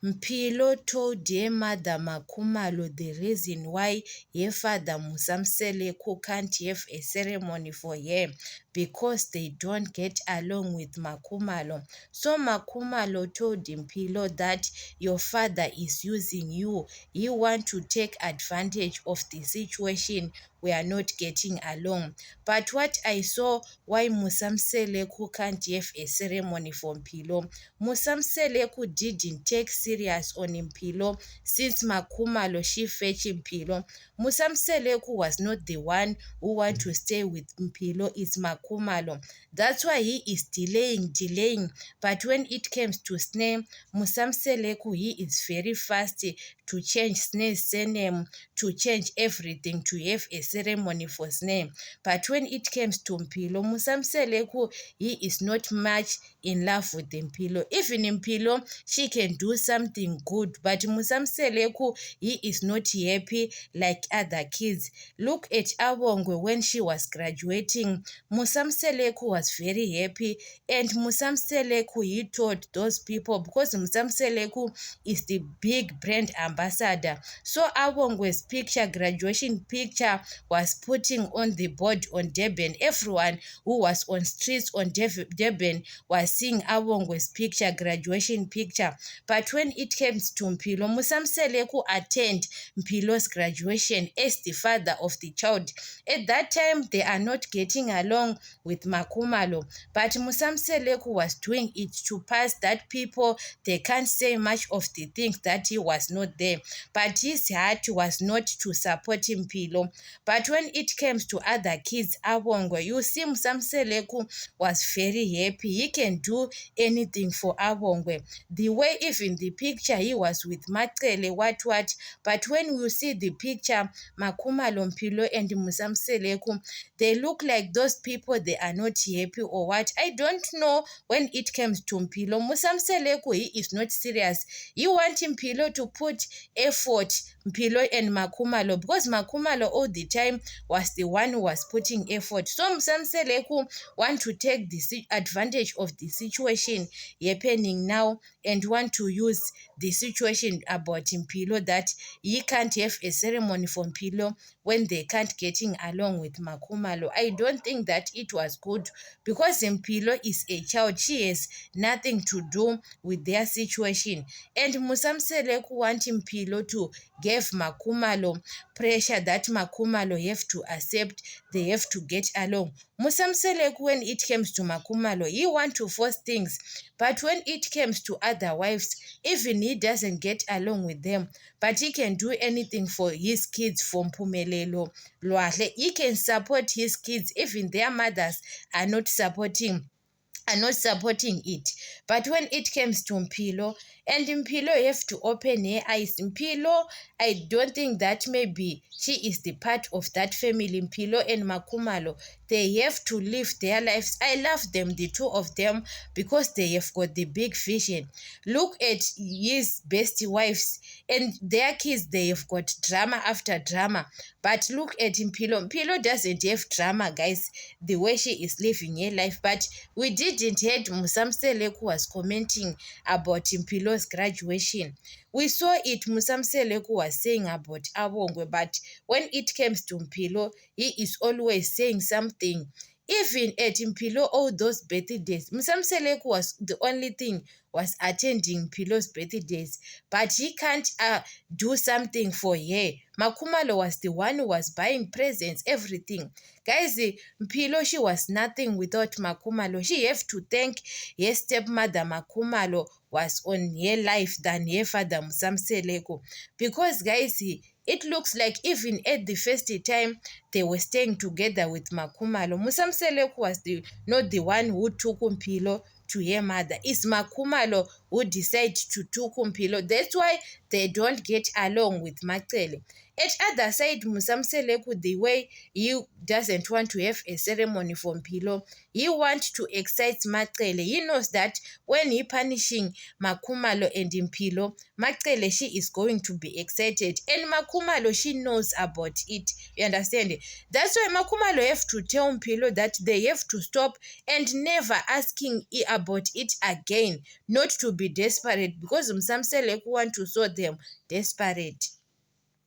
Mpilo told her mother Makhumalo the reason why her father Musamseleku can't have a ceremony for her because they don't get along with Makhumalo. So Makhumalo told Mpilo that your father is using you. He want to take advantage of the situation. We are not getting along. But what I saw why Musamseleku can't have a ceremony for Mpilo, Musamseleku didn't take serious on Mpilo since Makhumalo she fetched Mpilo. Musamseleku was not the one who want to stay with Mpilo, it's Makhumalo. That's why he is delaying. But when it comes to Sneh, Musamseleku, he is very fast to change Sneh's surname, to change everything, to have a ceremony for Sneh. But when it comes to Mpilo, Musamseleku, he is not much in love with Mpilo. Even Mpilo, she can do something good, but Musamseleku, he is not happy like other kids. Look at Awongwe when she was graduating. Musamseleku was very happy, and Musamseleku, he told those people, because Musamseleku is the big brand ambassador. So Awongwe's picture, graduation picture, was putting on the board on Durban. Everyone who was on streets on Durban was seeing Awongwe's picture, graduation picture. But when it came to Mpilo, Musamseleku attended Mpilo's graduation as the father of the child. At that time, they are not getting along with Makhumalo, but Musamseleku was doing it to pass that people, they can't say much of the things that he was not there. But his heart was not to support Mpilo. But when it comes to other kids, Awongwe, you see Musamseleku was very happy. He can do anything for Awongwe. The way even the picture he was with Maqele, what. But when you see the picture, Makhumalo, Mpilo and Musamseleku, they look like those people, they are not happy or what. I don't know when it comes to Mpilo. Musamseleku, he is not serious. You want Mpilo to put effort, Mpilo and Makhumalo, because Makhumalo all the time was the one who was putting effort. So Musamseleku want to take the advantage of the situation happening now and want to use the situation about Mpilo that he can't have a ceremony for Mpilo when they can't getting along with Makhumalo. I don't think that it was good because Mpilo is a child. She has nothing to do with their situation. And Musamseleku want Mpilo to give Makhumalo pressure that Makhumalo have to accept, they have to get along. Musamseleku, when it comes to Makhumalo, he want to force things. But when it comes to other wives, even he doesn't get along with them. But he can do anything for his kids, for Mpumelelo Lwahle. He can support his kids, even their mothers are not supporting it. But when it comes to Mpilo, and Mpilo have to open her eyes. Mpilo, I don't think that maybe she is the part of that family. Mpilo and Makhumalo, they have to live their lives. I love them, the two of them, because they have got the big vision. Look at his best wives and their kids, they have got drama after drama. But look at Mpilo. Mpilo doesn't have drama, guys, the way she is living her life. But we didn't hear Musamseleku was commenting about Mpilo's graduation. We saw it, Musamseleku was saying about Awongwe, but when it comes to Mpilo, he is always saying something. Even at Mpilo, all those birthdays, Musamseleku was the only thing was attending Mpilo's birthdays, but he can't do something for her. Makhumalo was the one who was buying presents, everything. Guys, Mpilo, she was nothing without Makhumalo. She have to thank her stepmother Makhumalo was on her life than her father Musamseleku. Because guys, it looks like even at the first time they were staying together with Makhumalo, Musamseleku was not the one who took Mpilo to her mother. It's Makhumalo who decided to took Mpilo. That's why they don't get along with Macele. At other side, Musamseleku, the way he doesn't want to have a ceremony for Mpilo, he wants to excite Macele. He knows that when he punishing Makumalo and Mpilo, Macele, she is going to be excited. And Makumalo, she knows about it. You understand? That's why Makumalo have to tell Mpilo that they have to stop and never asking about it again, not to be desperate, because Msamseleku want to show them desperate.